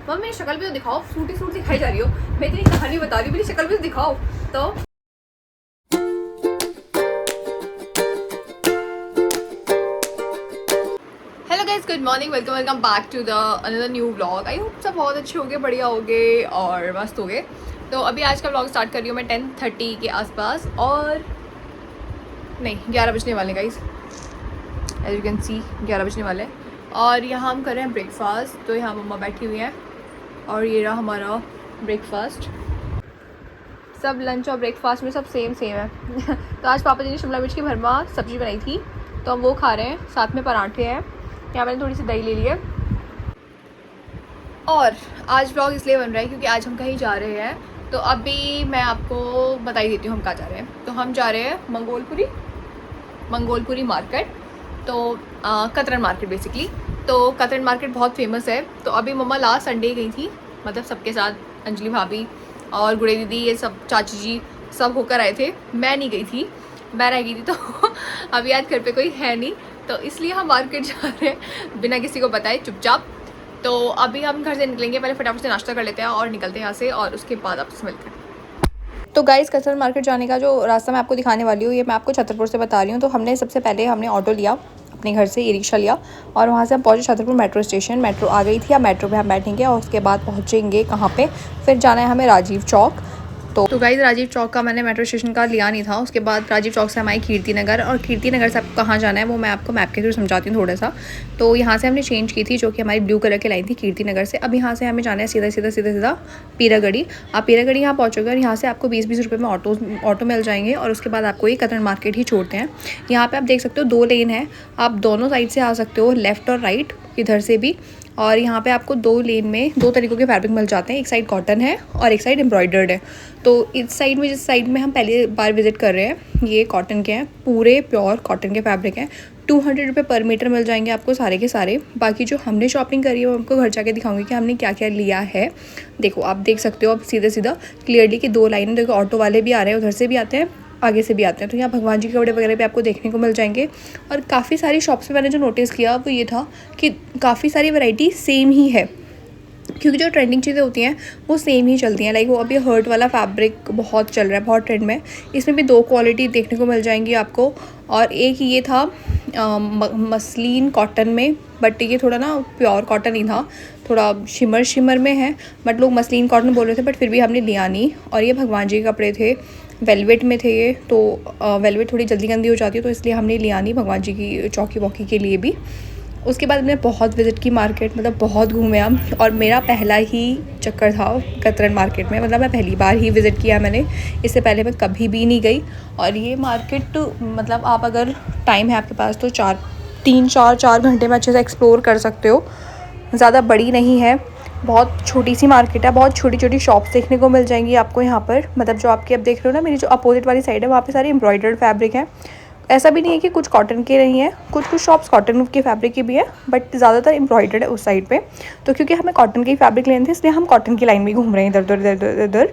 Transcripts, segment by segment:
Mummy मेरी शक्ल भी तो दिखाओ, सूटी सूट दिखाई जा रही हो, मैं इतनी कहानी बता रही हूँ, मेरी शक्ल भी तो दिखाओ। तो hello guys, good morning, welcome back to the another new vlog. I hope सब बहुत अच्छे होंगे, बढ़िया होंगे और मस्त होंगे। तो अभी आज का व्लॉग स्टार्ट कर रही हूँ मैं 10:30 के आसपास, और नहीं 11 बजने वाले guys, as you can see 11 बजने वाले। और यहाँ हम कर रहे हैं ब्रेकफास्ट। तो यहाँ मम्मा बैठी हुई हैं और ये रहा हमारा ब्रेकफास्ट। सब लंच और ब्रेकफास्ट में सब सेम है। तो आज पापा जी ने शिमला मिर्च की भरमा सब्ज़ी बनाई थी, तो हम वो खा रहे हैं, साथ में पराठे हैं। यहाँ मैंने थोड़ी सी दही ले ली है। और आज व्लॉग इसलिए बन रहा है क्योंकि आज हम कहीं जा रहे हैं। तो अभी मैं आपको बता ही देती हूँ हम कहाँ जा रहे हैं। तो हम जा रहे हैं मंगोलपुरी मार्केट, तो कतरन मार्केट बेसिकली। तो कतरन मार्केट बहुत फेमस है। तो अभी मम्मा लास्ट संडे गई थी, मतलब सबके साथ, अंजलि भाभी और गुड़े दीदी, ये सब चाची जी सब होकर आए थे। मैं नहीं गई थी, मैं रह गई थी। तो अभी आज घर पे कोई है नहीं, तो इसलिए हम मार्केट जा रहे हैं बिना किसी को बताए, चुपचाप। तो अभी हम घर से निकलेंगे, पहले फटाफट से नाश्ता कर लेते हैं और निकलते हैं यहाँ से, और उसके बाद आपसे मिलते हैं। तो गाइस, कतरन मार्केट जाने का जो रास्ता मैं आपको दिखाने वाली हूँ, ये मैं आपको छतरपुर से बता रही हूँ। तो हमने सबसे पहले ऑटो लिया अपने घर से, ई रिक्शा लिया, और वहाँ से हम पहुँचे छतरपुर मेट्रो स्टेशन। मेट्रो आ गई थी, अब मेट्रो पे हम बैठेंगे और उसके बाद पहुँचेंगे कहाँ पे, फिर जाना है हमें राजीव चौक। तो गाइस, राजीव चौक का मैंने मेट्रो स्टेशन का लिया नहीं था। उसके बाद राजीव चौक से हम आए कीर्ति नगर, और कीर्ति नगर से आपको कहाँ जाना है वो मैं आपको मैप के थ्रू समझाती हूँ थोड़ा सा। तो यहाँ से हमने चेंज की थी, जो कि हमारी ब्लू कलर की लाइन थी कीर्ति नगर से। अब यहाँ से हमें जाना है सीधा पीरागढ़ी। आप पीरागढ़ी यहाँ पहुँचोगे और यहाँ से आपको 20-20 रुपये में ऑटो मिल जाएंगे, और उसके बाद आपको ये कतरन मार्केट ही छोड़ते हैं। यहाँ पर आप देख सकते हो 2 लेन है, आप दोनों साइड से आ सकते हो, लेफ़्ट और राइट, इधर से भी। और यहाँ पे आपको 2 लेन में 2 तरीक़ों के फैब्रिक मिल जाते हैं, एक साइड कॉटन है और एक साइड एम्ब्रॉयडर्ड है। तो इस साइड में, जिस साइड में हम पहली बार विजिट कर रहे हैं, ये कॉटन के हैं, पूरे प्योर कॉटन के फैब्रिक हैं। 200 रुपये पर मीटर मिल जाएंगे आपको सारे के सारे। बाकी जो हमने शॉपिंग करी है वो आपको घर जाके दिखाऊंगी कि हमने क्या क्या लिया है। देखो, आप देख सकते हो अब सीधा क्लियरली कि 2 लाइन, देखो ऑटो वाले भी आ रहे हैं, उधर से भी आते हैं, आगे से भी आते हैं। तो यहाँ भगवान जी के कपड़े वगैरह भी आपको देखने को मिल जाएंगे। और काफ़ी सारी शॉप्स पे मैंने जो नोटिस किया वो ये था कि काफ़ी सारी वैरायटी सेम ही है, क्योंकि जो ट्रेंडिंग चीज़ें होती हैं वो सेम ही चलती हैं। लाइक वो अभी हर्ट वाला फैब्रिक बहुत चल रहा है, बहुत ट्रेंड में। इसमें भी 2 क्वालिटी देखने को मिल जाएंगी आपको। और एक ये था मसलिन कॉटन में, बट ये थोड़ा ना प्योर कॉटन ही था, थोड़ा शिमर में है, बट लोग मसलिन कॉटन बोल रहे थे, बट फिर भी हमने लिया नहीं। और ये भगवान जी के कपड़े थे, वेलवेट में थे ये, तो वेलवेट थोड़ी जल्दी गंदी हो जाती है, तो इसलिए हमने लिया नहीं भगवान जी की चौकी वॉकी के लिए भी। उसके बाद हमने बहुत विज़िट की मार्केट, मतलब बहुत घूमे हम, और मेरा पहला ही चक्कर था कतरन मार्केट में, मतलब मैं पहली बार ही विज़िट किया मैंने, इससे पहले मैं कभी भी नहीं गई। और ये मार्केट, मतलब आप अगर टाइम है आपके पास तो 4 घंटे में अच्छे से एक्सप्लोर कर सकते हो। ज़्यादा बड़ी नहीं है, बहुत छोटी सी मार्केट है, बहुत छोटी छोटी शॉप्स देखने को मिल जाएंगी आपको यहाँ पर। मतलब जो आपकी अब देख रहे हो ना, मेरी जो अपोजिट वाली साइड है, वहाँ पे सारी एम्ब्रॉयडर्ड फैब्रिक है। ऐसा भी नहीं है कि कुछ कॉटन के नहीं है, कुछ शॉप्स कॉटन के फैब्रिक की भी है, बट ज़्यादातर एम्ब्रॉयडर्ड है उस साइड पे। तो क्योंकि हमें कॉटन की फैब्रिक लेने थे, इसलिए हम कॉटन की लाइन में घूम रहे हैं इधर।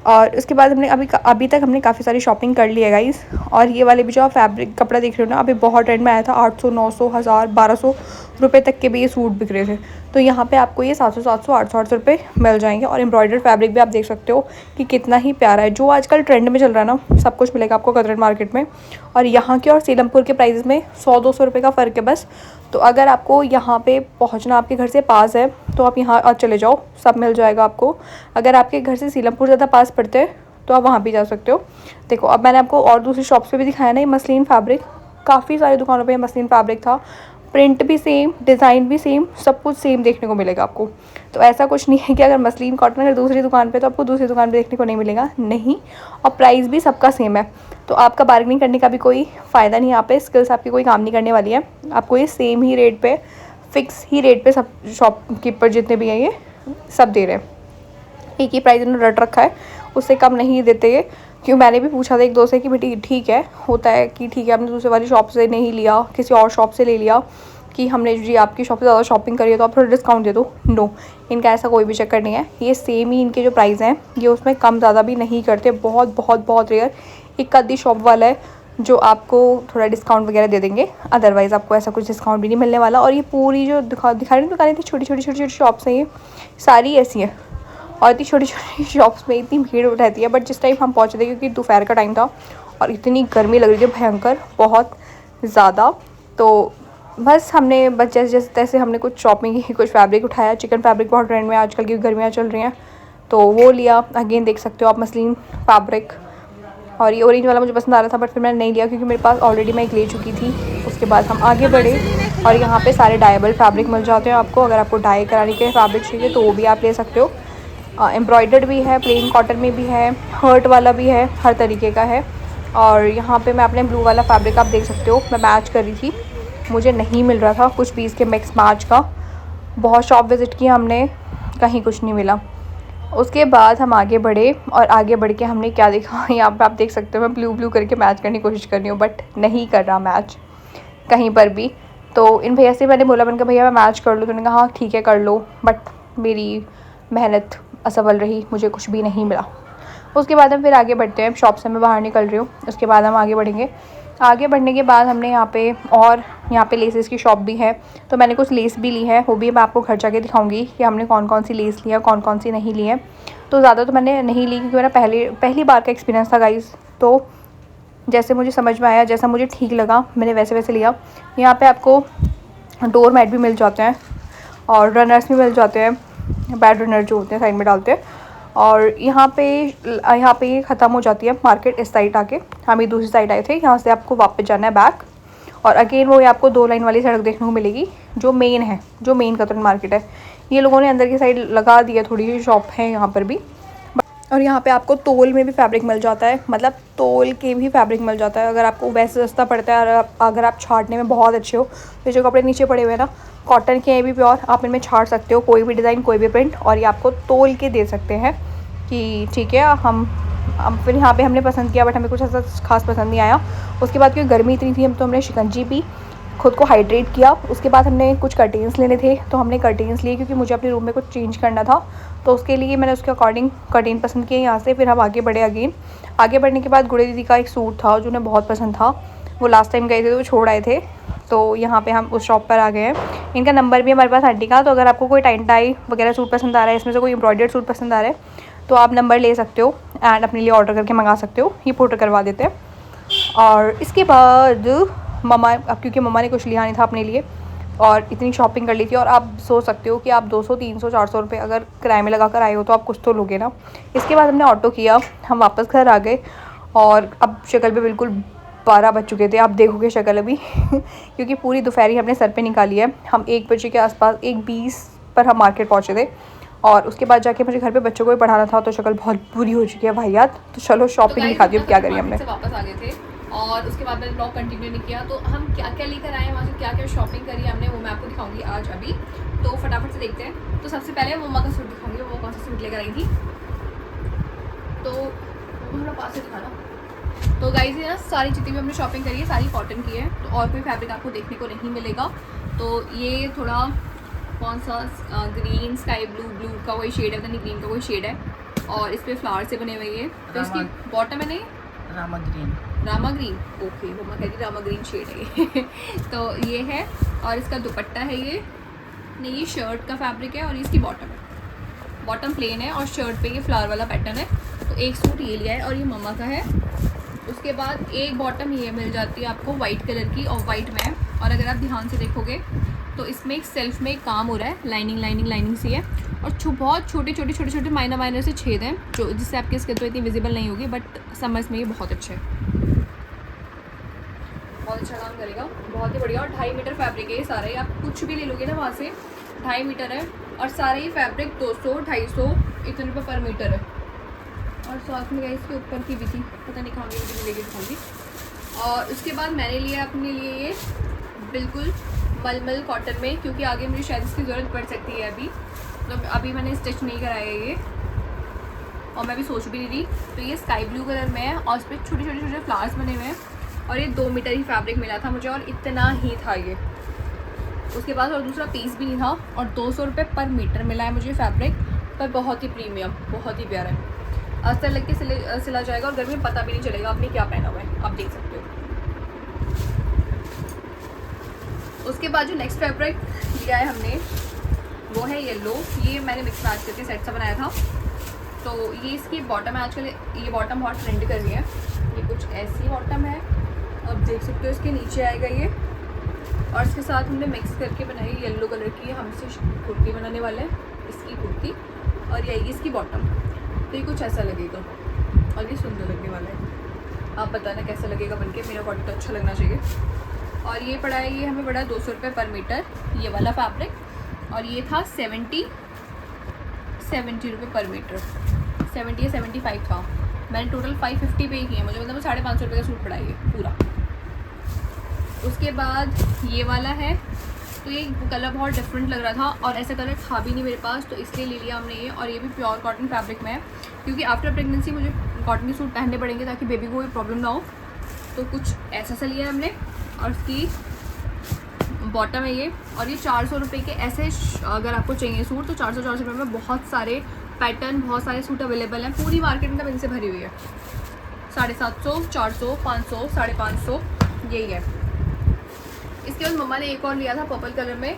और उसके बाद हमने अभी तक हमने काफ़ी सारी शॉपिंग कर ली है गाइस। और ये वाले भी जो आप फैब्रिक कपड़ा देख रहे हो ना, अभी बहुत ट्रेंड में आया था, 800, 900, 1000, 1200 रुपये तक के भी ये सूट बिक रहे थे। तो यहाँ पे आपको ये 700, 700, 800, 800 रुपये मिल जाएंगे। और एम्ब्रॉयडर्ड फैब्रिक भी आप देख सकते हो कि कितना ही प्यारा है, जो आजकल ट्रेंड में चल रहा है ना, सब कुछ मिलेगा आपको कतरन मार्केट में। और यहाँ के और सीलमपुर के प्राइस में 100-200 रुपये का फ़र्क है बस। तो अगर आपको यहाँ पे पहुँचना आपके घर से पास है तो आप यहाँ चले जाओ, सब मिल जाएगा आपको। अगर आपके घर से सीलमपुर ज़्यादा पास पड़ते हैं तो आप वहाँ भी जा सकते हो। देखो, अब मैंने आपको और दूसरी शॉप्स पे भी दिखाया ना, ये मसलिन फैब्रिक, काफ़ी सारी दुकानों पे मसलिन फैब्रिक था, प्रिंट भी सेम, डिज़ाइन भी सेम, सब कुछ सेम देखने को मिलेगा आपको। तो ऐसा कुछ नहीं है कि अगर मसलिन कॉटन अगर दूसरी दुकान पे तो आपको दूसरी दुकान पे देखने को नहीं मिलेगा, नहीं। और प्राइस भी सबका सेम है, तो आपका बार्गेनिंग करने का भी कोई फ़ायदा नहीं, यहाँ पे स्किल्स आपकी कोई काम नहीं करने वाली है। आपको ये सेम ही रेट पे, फिक्स ही रेट पे सब शॉपकीपर जितने भी हैं ये सब दे रहे हैं, एक ही प्राइस इन्होंने रट रखा है, उससे कम नहीं देते ये। क्यों, मैंने भी पूछा था एक दो से कि बेटी ठीक है, होता है कि ठीक है, आपने दूसरे वाली शॉप से नहीं लिया, किसी और शॉप से ले लिया, कि हमने जी आपकी शॉप से ज़्यादा शॉपिंग करी है तो आप थोड़ा डिस्काउंट दे दो। नो, इनका ऐसा कोई भी चक्कर नहीं है, ये सेम ही इनके जो प्राइस हैं ये उसमें कम ज़्यादा भी नहीं करते। बहुत रेयर एक आधी शॉप वाला है जो आपको थोड़ा डिस्काउंट वगैरह दे देंगे, अदरवाइज़ आपको ऐसा कुछ डिस्काउंट भी नहीं मिलने वाला। और ये पूरी जो दिखा रही दुकानें थी, छोटी छोटी शॉप्स हैं ये, सारी ऐसी हैं और इतनी छोटी छोटी शॉप्स में इतनी भीड़ रहती है। बट जिस टाइम हम पहुँचे थे क्योंकि दोपहर का टाइम था और इतनी गर्मी लग रही थी भयंकर, बहुत ज़्यादा। तो बस हमने जैसे जैसे तैसे हमने कुछ शॉपिंग की, कुछ फैब्रिक उठाया। चिकन फैब्रिक बहुत ट्रेंड में आजकल की गर्मियाँ चल रही हैं तो वो लिया। अगेन देख सकते हो आप मसलिन फैब्रिक, और ये ऑरेंज वाला मुझे पसंद आ रहा था बट फिर मैंने नहीं लिया क्योंकि मेरे पास ऑलरेडी मैं एक ले चुकी थी। उसके बाद हम आगे बढ़े और यहाँ पे सारे डाइबल फैब्रिक मिल जाते हैं आपको। अगर आपको डाई कराने के फैब्रिक चाहिए तो वो भी आप ले सकते हो। एम्ब्रॉयडर्ड भी है, प्लेन कॉटन में भी है, हर्ट वाला भी है, हर तरीके का है। और यहाँ पे मैं अपने ब्लू वाला फैब्रिक आप देख सकते हो, मैं मैच कर रही थी, मुझे नहीं मिल रहा था कुछ पीस के मिक्स मैच का। बहुत शॉप विज़िट किया हमने, कहीं कुछ नहीं मिला। उसके बाद हम आगे बढ़े और आगे बढ़ के हमने क्या देखा, यहाँ पे आप देख सकते हो मैं ब्लू ब्लू करके मैच करने की कोशिश कर रही हूँ बट नहीं कर रहा मैच कहीं पर भी। तो इन भैया से मैंने बोला, मैंने कहा भैया मैं मैच कर लूँ, तो उन्होंने कहा हाँ ठीक है कर लो। बट मेरी मेहनत असफल रही, मुझे कुछ भी नहीं मिला। उसके बाद हम फिर आगे बढ़ते हैं, शॉप से मैं बाहर निकल रही हूँ। उसके बाद हम आगे बढ़ेंगे। आगे बढ़ने के बाद हमने यहाँ पे लेसेस की शॉप भी है तो मैंने कुछ लेस भी ली है, वो भी मैं आपको घर जाके दिखाऊंगी कि हमने कौन कौन सी लेस ली है, कौन कौन सी नहीं ली है। तो ज़्यादा तो मैंने नहीं ली क्योंकि मेरा पहली बार का एक्सपीरियंस था गाइज़। तो जैसे मुझे समझ में आया, जैसा मुझे ठीक लगा, मैंने वैसे वैसे लिया। यहाँ पर आपको डोर मैट भी मिल जाते हैं और रनर्स भी मिल जाते हैं, बैड रनर जो होते हैं साइड में डालते हैं। और यहाँ पे ख़त्म हो जाती है मार्केट। इस साइड आके हम ये दूसरी साइड आए थे, यहाँ से आपको वापस जाना है बैक। और अगेन वो आपको 2 लाइन वाली सड़क देखने को मिलेगी जो मेन है, जो मेन कतरन मार्केट है। ये लोगों ने अंदर की साइड लगा दिया, थोड़ी सी शॉप है यहाँ पर भी। और यहाँ पे आपको तोल में भी फैब्रिक मिल जाता है, मतलब तोल के भी फैब्रिक मिल जाता है। अगर आपको वैसे सस्ता पड़ता है और अगर आप छाटने में बहुत अच्छे हो तो जो कपड़े नीचे पड़े हुए हैं ना, कॉटन के हैं भी प्योर, आप इनमें छाट सकते हो कोई भी डिज़ाइन, कोई भी प्रिंट, और ये आपको तोल के दे सकते हैं कि ठीक है। हम फिर यहाँ पे हमने पसंद किया बट हमें कुछ ऐसा खास पसंद नहीं आया। उसके बाद क्योंकि गर्मी इतनी थी, हम तो हमने शिकंजी पी, खुद को हाइड्रेट किया। उसके बाद हमने कुछ कर्टेन्स लेने थे तो हमने कर्टेन्स लिए क्योंकि मुझे अपने रूम में कुछ चेंज करना था, तो उसके लिए मैंने उसके अकॉर्डिंग कर्टेन पसंद किए यहाँ से। फिर हम आगे बढ़े। अगेन आगे बढ़ने के बाद गुड़े दीदी का एक सूट था जो उन्हें बहुत पसंद था, वो लास्ट टाइम गए थे तो वो छोड़ आए थे। तो यहाँ पे हम उस शॉप पर आ गए हैं। इनका नंबर भी हमारे पास आंटी का, तो अगर आपको कोई टाई वगैरह सूट पसंद आ रहा है, इसमें से कोई एम्ब्रॉयडर्ड सूट पसंद आ रहा है तो आप नंबर ले सकते हो एंड अपने लिए ऑर्डर करके मंगा सकते हो, ये पोर्टर करवा देते हैं। और इसके बाद मम्मा, अब क्योंकि मम्मा ने कुछ लिया नहीं था अपने लिए और इतनी शॉपिंग कर ली थी, और आप सोच सकते हो कि आप 200 300 400 रुपये अगर किराए में लगा कर आए हो तो आप कुछ तो लोगे ना। इसके बाद हमने ऑटो किया, हम वापस घर आ गए और अब शक्ल पे बिल्कुल 12 बज चुके थे, आप देखोगे शक्ल अभी क्योंकि पूरी दोपहरी हमने सर पे निकाली है। हम 1 बजे के आसपास 1:20 पर हम मार्केट पहुँचे थे और उसके बाद जाके मुझे घर पे बच्चों को भी पढ़ाना था, तो शक्ल बहुत बुरी हो चुकी है भाईयात। तो चलो शॉपिंग दिखा दी, अब क्या करिए हमने। वापस आ गए थे और उसके बाद मैंने ब्लॉग कंटिन्यू नहीं किया, तो हम क्या क्या लेकर आए हैं वहाँ से, क्या क्या शॉपिंग करी हमने, वो मैं आपको दिखाऊंगी आज अभी। तो फटाफट से देखते हैं। तो सबसे पहले मम्मा का सूट दिखाऊंगी, वो कौन सा सूट लेकर आई थी। तो थोड़ा पास से दिखाना। तो गाइस ये ना सारी जितनी भी हमने शॉपिंग करी है सारी कॉटन की है, तो और कोई फैब्रिक आपको देखने को नहीं मिलेगा। तो ये थोड़ा कौन सा ग्रीन स्काई ब्लू का वही शेड है, पता नहीं ग्रीन का कोई शेड है, और इस पर फ्लावर से बने हुए हैं। तो इसकी बॉटम है नहीं रामा ग्रीन, ओके मम्मा कहती रामा ग्रीन शेड है ये तो ये है, और इसका दुपट्टा है ये नहीं, ये शर्ट का फैब्रिक है और इसकी बॉटम है, बॉटम प्लेन है और शर्ट पे ये फ्लावर वाला पैटर्न है। तो एक सूट ये लिया है और ये मम्मा का है। उसके बाद एक बॉटम ये मिल जाती है आपको वाइट कलर की और वाइट में, और अगर आप ध्यान से देखोगे तो इसमें एक सेल्फ में एक काम हो रहा है, लाइनिंग सी है, और बहुत छोटे माइनर से छेद हैं जो जिससे आपकी स्किन तो इतनी विजिबल नहीं होगी, बट समर्स में ये बहुत अच्छे बहुत अच्छा काम करेगा, बहुत ही बढ़िया। और 2.5 मीटर फैब्रिक है ये सारा ही, आप कुछ भी ले लोगे ना वहाँ से 2.5 मीटर है, और सारा ही फैब्रिक 200-250 इतने रुपये पर मीटर है। और साथ में इसके ऊपर की भी थी, पता नहीं कहाँ भी लेके दिखाऊंगी। और उसके बाद मैंने लिया अपने लिए ये बिल्कुल मलमल कॉटन में, क्योंकि आगे मुझे शायद इसकी ज़रूरत पड़ सकती है अभी, तो अभी मैंने स्टिच नहीं कराया ये, और मैं भी सोच भी नहीं रही। तो ये स्काई ब्लू कलर में है और उस पर छोटे फ्लावर्स बने हुए हैं, और ये 2 मीटर ही फैब्रिक मिला था मुझे और इतना ही था ये। उसके बाद और दूसरा पीस भी नहीं था, और 200 रुपये पर मीटर मिला है मुझे फैब्रिक, पर बहुत ही प्रीमियम, बहुत ही प्यारा है। अस्तर लग के सिला जाएगा और गर्मी में पता भी नहीं चलेगा आपने क्या पहना हुआ है, आप देख सकते हो। उसके बाद जो नेक्स्ट फैब्रिक लिया है हमने वो है येलो। ये मैंने मिक्स मैच करके सेट सा बनाया था। तो ये इसकी बॉटम है। आजकल ये बॉटम बहुत ट्रेंड कर रही है। ये कुछ ऐसी बॉटम है, आप देख सकते हो। इसके नीचे आएगा ये, और इसके साथ हमने मिक्स करके बनाई येलो कलर की। हम इसे कुर्ती बनाने वाले हैं, इसकी कुर्ती, और ये इसकी बॉटम। तो ये कुछ ऐसा लगेगा और ये सुंदर लगने वाला है। आप बताना कैसा लगेगा बनके। मेरा अकॉर्डिंग तो अच्छा लगना चाहिए। और ये पड़ा है, ये हमें पड़ा 200 रुपये पर मीटर, ये वाला फैब्रिक। और ये था 70 रुपये पर मीटर, 70 या 75 था। मैंने टोटल 550 पे किए, मुझे मतलब 550 रुपये का सूट पड़ा ये पूरा। उसके बाद ये वाला है, तो ये कलर बहुत डिफरेंट लग रहा था और ऐसा कलर था भी नहीं मेरे पास, तो इसलिए ले लिया हमने ये। और ये भी प्योर कॉटन फैब्रिक में है, क्योंकि आफ्टर प्रेगनेंसी मुझे कॉटन के सूट पहनने पड़ेंगे ताकि बेबी को कोई प्रॉब्लम ना हो। तो कुछ ऐसा सा लिया है हमने। और इसकी बॉटम है ये, और ये 400 रुपये के ऐसे अगर आपको चाहिए सूट तो 400 रुपये में बहुत सारे पैटर्न, बहुत सारे सूट अवेलेबल हैं। पूरी मार्केट मतलब इनसे भरी हुई है। 750, 400, 500, 550 यही है। इसके बाद मम्मा ने एक और लिया था पर्पल कलर में,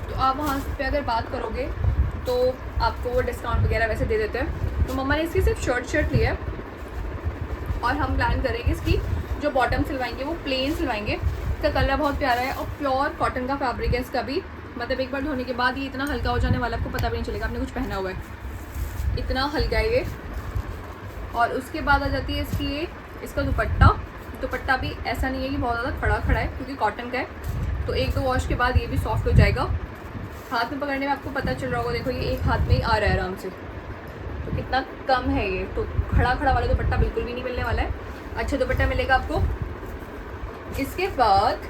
तो आप वहाँ पे अगर बात करोगे तो आपको वो डिस्काउंट वगैरह वैसे दे देते हैं। तो मम्मा ने इसकी सिर्फ शर्ट लिया है, और हम प्लान करेंगे इसकी जो बॉटम सिलवाएंगे वो प्लेन सिलवाएंगे। इसका कलर बहुत प्यारा है और प्योर कॉटन का फैब्रिक है इसका भी। मतलब एक बार धोने के बाद ये इतना हल्का हो जाने वाला, आपको पता भी नहीं चलेगा आपने कुछ पहना हुआ है, इतना हल्का है ये। और उसके बाद आ जाती है इसकी ये, इसका दुपट्टा भी ऐसा नहीं है कि बहुत ज़्यादा खड़ा है, क्योंकि कॉटन का है। तो 1-2 वॉश के बाद ये भी सॉफ्ट हो जाएगा। हाथ में पकड़ने में आपको पता चल रहा होगा, देखो ये एक हाथ में ही आ रहा है आराम से, तो कितना कम है ये। तो खड़ा वाला दुपट्टा बिल्कुल भी नहीं मिलने वाला है, अच्छा दुपट्टा मिलेगा आपको। इसके बाद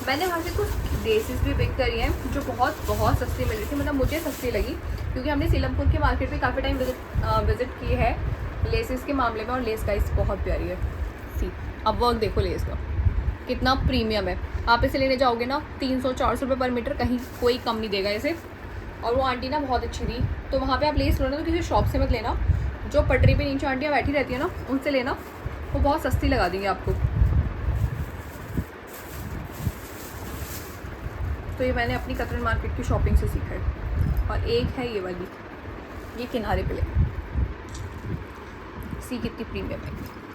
मैंने वहाँ से कुछ ड्रेसेस भी पिक करी हैं जो बहुत सस्ती मिल रही थी, मतलब मुझे सस्ती लगी, क्योंकि हमने सीलमपुर के मार्केट में काफ़ी टाइम विजिट की है लेसेस के मामले में। और लेस का बहुत प्यारी है। सी अब वर्क देखो लेस का कितना प्रीमियम है। आप इसे लेने जाओगे ना 300-400 रुपये पर मीटर, कहीं कोई कम नहीं देगा इसे। और वो आंटी ना बहुत अच्छी थी, तो वहाँ पे आप लेस लो ना तो किसी शॉप से मत लेना, जो पटरी पे नीचे आंटियाँ बैठी रहती है ना उनसे लेना, वो बहुत सस्ती लगा देंगे आपको। तो ये मैंने अपनी कतरन मार्केट की शॉपिंग से सीखा है। और एक है ये वाली, ये किनारे पे ले, सी कितनी प्रीमियम है।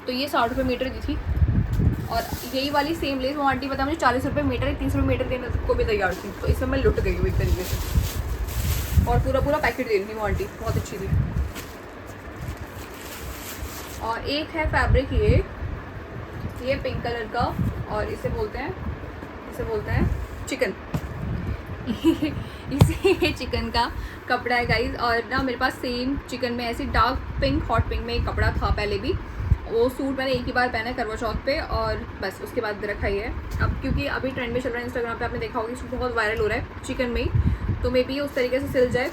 तो ये 60 रुपये मीटर दी थी, और यही वाली सेम लेस वो आंटी बता मुझे 40 रुपये मीटर है, 30 रुपये मीटर देने को भी तैयार थी। तो इसमें मैं लुट गई हूँ एक तरीके से, और पूरा पैकेट दे रही थी वो आंटी, बहुत अच्छी थी। और एक है फैब्रिक ये पिंक कलर का, और इसे बोलते हैं चिकन इसे चिकन का कपड़ा है गाइज। और ना मेरे पास सेम चिकन में ऐसी डार्क पिंक, हॉट पिंक में एक कपड़ा था पहले भी। वो सूट मैंने एक ही बार पहना है करवा चौथ पे, और बस उसके बाद रखा ही है। अब क्योंकि अभी ट्रेंड में चल रहा है इंस्टाग्राम पे, आपने देखा होगा सूट बहुत वायरल हो रहा है चिकन में ही, तो मे बी उस तरीके से सिल जाए।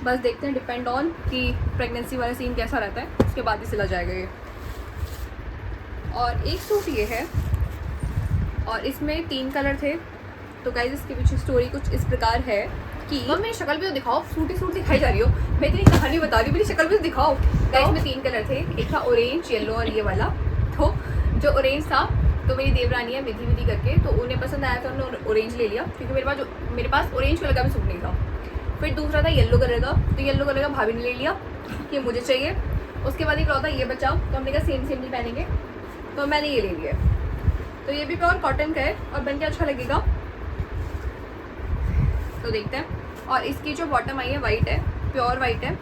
बस देखते हैं, डिपेंड ऑन कि प्रेगनेंसी वाला सीन कैसा रहता है, उसके बाद ही सिला जाएगा ये। और एक सूट ये है, और इसमें 3 कलर थे। तो गाइज इसके पीछे स्टोरी कुछ इस प्रकार है कि मेरी शक्ल भी तो दिखाओ, सूट दिखाई जा रही हो, मैं इतनी कहानी बता रही हूँ, मेरी शक्ल भी तो दिखाओ। गाइज में 3 कलर थे, एक था ऑरेंज, येलो और ये वाला। तो जो ऑरेंज था, तो मेरी देवरानी है विधि करके, तो उन्हें पसंद आया तो उन्होंने ऑरेंज ले लिया, क्योंकि मेरे पास ऑरेंज कलर का भी सूट नहीं था। फिर दूसरा था येलो कलर का, तो येलो कलर का भाभी ने ले लिया कि मुझे चाहिए। उसके बाद एक था ये बचा, तो हमने कहा सेम नहीं पहनेंगे, तो मैंने ये ले लिया। तो ये भी प्योर कॉटन का है और बन के अच्छा लगेगा, तो देखते हैं। और इसकी जो बॉटम आई है वाइट है, प्योर वाइट है।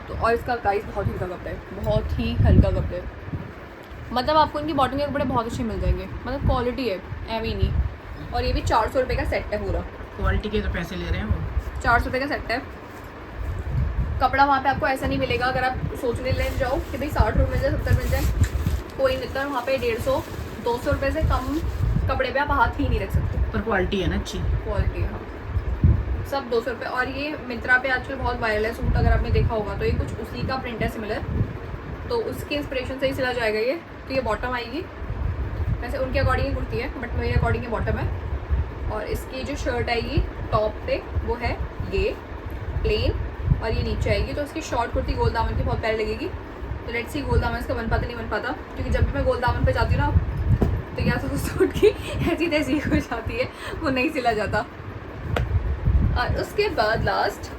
तो और इसका गाइस बहुत हल्का कपड़ा है, बहुत ही हल्का कपड़ा है। मतलब आपको इनकी बॉटम के कपड़े बहुत अच्छे मिल जाएंगे, मतलब क्वालिटी है एवी नहीं। और ये भी 400 रुपये का सेट है पूरा, क्वालिटी के तो पैसे ले रहे हैं वो। 400 रुपये का सेट है। कपड़ा वहाँ पे आपको ऐसा नहीं मिलेगा, अगर आप सोचने ले जाओ कि भाई 60 रुपये मिल जाए, 70 मिल जाए, कोई नहीं। तो वहाँ पे 150-200 रुपये से कम कपड़े पे आप हाथ ही नहीं रख सकते। पर क्वालिटी है ना अच्छी, क्वालिटी है हाँ, सब 200 रुपये। और ये मिंत्रा पे आजकल बहुत वायरल है सूट, अगर आपने देखा होगा, तो ये कुछ उसी का प्रिंट है सिमिलर, तो उसके इंस्पिरेशन से ही सिला जाएगा ये। तो ये बॉटम आएगी, वैसे उनके अकॉर्डिंग ही कुर्ती है, बट मेरे अकॉर्डिंग ये बॉटम है। और इसकी जो शर्ट आएगी टॉप पे वो है ये प्लेन, और ये नीचे आएगी। तो इसकी शॉर्ट कुर्ती गोल दामन की बहुत प्यारी लगेगी। तो लेट्स सी गोल दामन इसका बन पाता नहीं बन पाता, क्योंकि जब भी मैं गोल दामन पे जाती हूँ ना, तो या तो सूट की ऐसी तैसी हो जाती है, वो नहीं सिला जाता। और उसके बाद लास्ट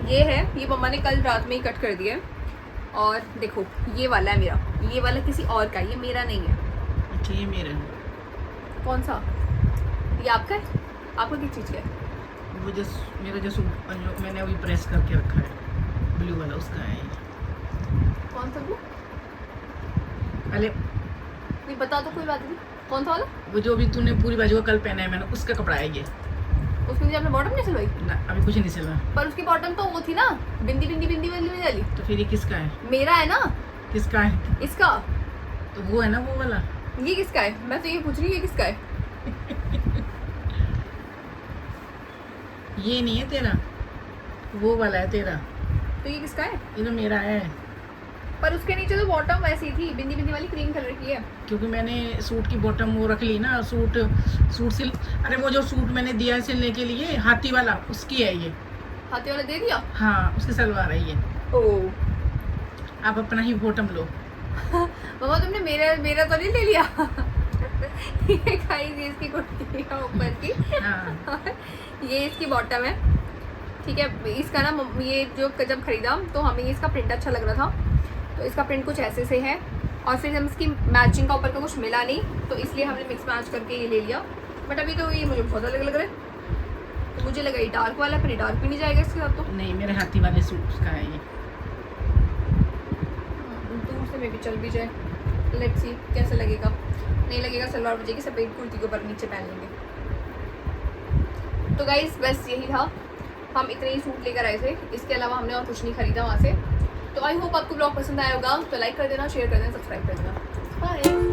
ये है, ये मम्मा ने कल रात में ही कट कर दिया है। और देखो ये वाला है मेरा, ये वाला किसी और का है, ये मेरा नहीं है। अच्छा ये मेरा है। कौन सा? ये आपका है? आपका किस चीज़ का है? वो जो मेरा जो सूट जो मैंने अभी प्रेस करके रखा है ब्लू वाला, उसका है ये। कौन सा ब्लू? पहले नहीं बता तो, कोई बात नहीं। कौन सा वाला? वो जो भी तूने पूरी बाजू का कल पहना है मैंने, उसका कपड़ा है ये। उसमें आपने बॉटम नहीं सिलवाई? ना अभी कुछ नहीं सिलवा। पर उसकी बॉटम तो वो थी ना, बिंदी बिंदी बिंदी वाली। तो फिर ये किसका है? मेरा है ना। किसका है? इसका। तो वो है ना वो वाला। ये किसका है? मैं तो ये पूछ रही हूँ, ये किसका है? ये नहीं है तेरा, वो वाला है तेरा। तो ये किसका है? ये तो मेरा है। पर उसके नीचे तो बॉटम वैसी थी, बिंदी बिंदी वाली क्रीम कलर की है। क्योंकि मैंने सूट की बॉटम वो रख ली ना, सूट सिल, अरे वो जो सूट मैंने दिया है सिलने के लिए हाथी वाला, उसकी है ये। हाथी वाला दे दिया? हाँ उसकी सलवार है ये। ओ आप अपना ही बॉटम लो। मम्मा तुमने मेरा तो नहीं ले लिया? ये गाइस, ये इसकी कुर्ती है ऊपर की। हाँ ये इसकी बॉटम है, ठीक है। इसका ना ये जो जब खरीदा तो हमें इसका प्रिंट अच्छा लग रहा था, तो इसका प्रिंट कुछ ऐसे से है। और फिर हम इसकी मैचिंग का ऊपर का कुछ मिला नहीं, तो इसलिए हमने मिक्स मैच करके ये ले लिया। बट अभी तो ये मुझे बहुत अलग लग रहा है, तो मुझे लगा ये डार्क वाला, फिर ये डार्क भी नहीं जाएगा इसके साथ। तो नहीं, मेरे हाथी वाले सूट का है ये। दूर से मे भी चल भी जाए, लेट्स सी कैसा लगेगा। नहीं लगेगा सलवार बजेगी, सफ़ेद कुर्ती के ऊपर नीचे पहन लेंगे। तो गाइस बस यही था, हम इतने ही सूट लेकर आए थे, इसके अलावा हमने और कुछ नहीं खरीदा वहाँ से। तो आई होप आपको ब्लॉग पसंद आया होगा, तो लाइक कर देना, शेयर कर देना, सब्सक्राइब कर देना। बाय।